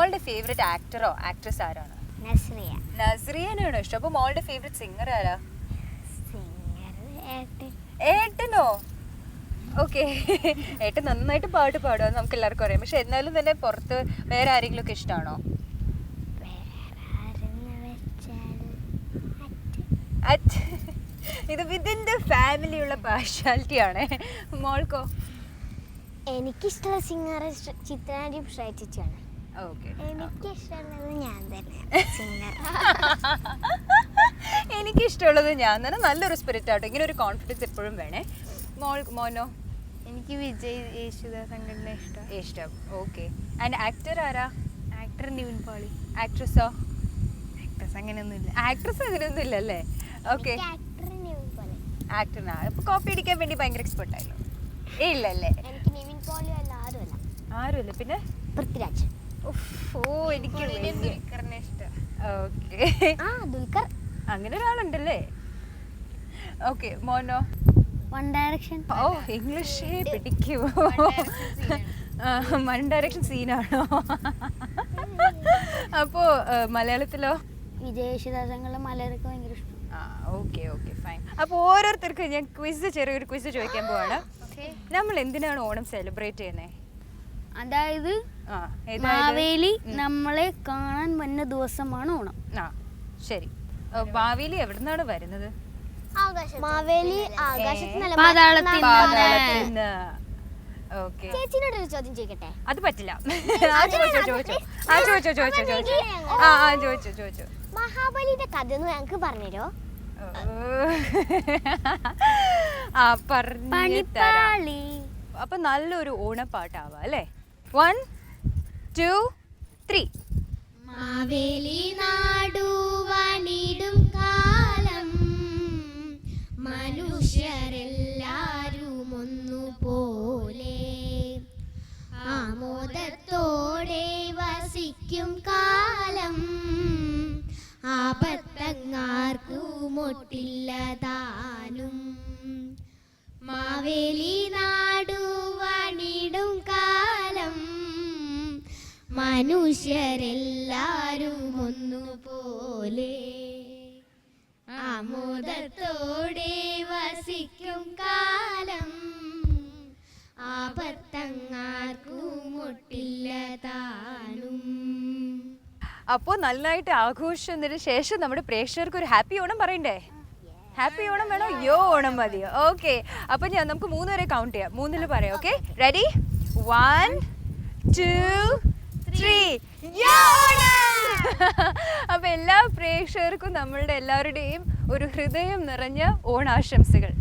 മോളുടെ favourite ആക്ടറോ actress ആരാണ്? നസ്രിയ. നസ്രിയനാണോ ഇഷ്ടം? അപ്പൊ മോളുടെ ഫേവറേറ്റ് സിംഗർ ആരാ? ഏട്ടനോ? ഓക്കെ. ഏട്ടൻ നന്നായിട്ട് പാട്ട് പാടുക നമുക്ക് എല്ലാവർക്കും അറിയാം. പക്ഷെ എന്നാലും തന്നെ പുറത്ത് വേറെ ആരെങ്കിലും ഒക്കെ ഇഷ്ടമാണോ? ഇത് വിതിൻ്റെ ഫാമിലിയുള്ള പാർഷ്യാലിറ്റി ആണ്. മോൾക്കോ? എനിക്കിഷ്ടമുള്ള സിംഗർ ചിത്രാഞ്ജലി ചേച്ചിയാണ്. എനിക്കിഷ്ടമുള്ളത് ഞാൻ തന്നെ സിംഗർ. എനിക്കിഷ്ടമുള്ളത് ഞാൻ തന്നെ. നല്ലൊരു സ്പിരിറ്റ് ആട്ടോ. ഇങ്ങനെ ഒരു കോൺഫിഡൻസ് എപ്പോഴും വേണേ. മോനോ? എനിക്ക് വിജയ് യേശുദാസ് അങ്ങനെ ഇഷ്ടം. ഓക്കെ. ആൻഡ് ആക്ടർ ആരാ? ആക്ടർ നിവിൻ പോളി. ആക്ട്രസോ? ആക്ട്രസ് അങ്ങനെയൊന്നുമില്ല. ആക്ട്രസ് അങ്ങനെയൊന്നും ഇല്ലല്ലേ? ഓക്കെ. ആക്ടറിനാ ഇപ്പൊ കോപ്പി അടിക്കാൻ വേണ്ടി ഭയങ്കര എക്സ്പെർട്ട് ആയല്ലോ. ഇല്ലല്ലേ? എനിക്ക് നിവിൻ പോളി അല്ല ആരുമല്ല. പിന്നെ പൃഥ്വിരാജ്. ഓ എനിക്ക് ദുൽഖറിനെ ഇഷ്ടം. ഓക്കെ. ദുൽഖർ. അങ്ങനെ ഒരാളുണ്ടല്ലേ? ഓക്കെ. മോനോ? One Direction. ഓ ഇംഗ്ലീഷേ പിടിക്കൂ. വൺ ഡയറക്ഷൻ സീനാണോ? അപ്പോ മലയാളത്തിലോ? വിജയ് യേശുദാസങ്ങളുടെ മലയാളമൊക്കെ ഭയങ്കര ഇഷ്ടം. Okay okay fine. അപ്പോൾ ഓരോരുത്തർക്കും ഞാൻ ചെറിയൊരു ക്വിസ് ചോദിക്കാൻ പോവാണ്. നമ്മൾ എന്തിനാണ് ഓണം സെലിബ്രേറ്റ് ചെയ്യുന്നത്? അതായത് മാവേലി നമ്മളെ കാണാൻ വന്ന ദിവസമാണ് ഓണം. ശരി. മാവേലി എവിടെ നിന്നാണ് വരുന്നത്? മാവേലി ആകാശത്ത് പാതാളത്തിന്ന്. ഓക്കെ. ചേച്ചിനോടൊരു ചോദ്യം ചോദിക്കട്ടെ? അത് പറ്റില്ല. ചോദിച്ചോ. മഹാബലിയുടെ കഥ ഒന്ന് ഞങ്ങൾക്ക് പറഞ്ഞുതരോ? അപ്പൊ നല്ലൊരു ഓണപ്പാട്ടാവാ അല്ലേ? 1 2 3. മാവേലി നാടുവാണിടും കാലം മനുഷ്യരെല്ലാരും ഒന്നുപോലെ ആമോദത്തോടെ വസിക്കും കാലം ആപത്തങ്ങാർക്കുമൊട്ടില്ലതാനും മാവേലി നാടുവാണിടും കാലം മനുഷ്യരെല്ലാരും ഒന്നുപോലെ ആമോദത്തോടെ വസിക്കും കാലം ആപത്തങ്ങാർക്കുമൊട്ടില്ലതാനും. അപ്പോൾ നന്നായിട്ട് ആഘോഷിച്ചതിന് ശേഷം നമ്മുടെ പ്രേക്ഷകർക്ക് ഒരു ഹാപ്പി ഓണം പറയണ്ടേ? ഹാപ്പി ഓണം വേണോ? യോ ഓണം മതിയോ? ഓക്കെ. അപ്പം നമുക്ക് 3 വരെ കൗണ്ട് ചെയ്യാം. 3 പറയാം. Okay, ready? 1 2 3. അപ്പൊ എല്ലാ പ്രേക്ഷകർക്കും നമ്മളുടെ എല്ലാവരുടെയും ഒരു ഹൃദയം നിറഞ്ഞ ഓണാശംസകൾ.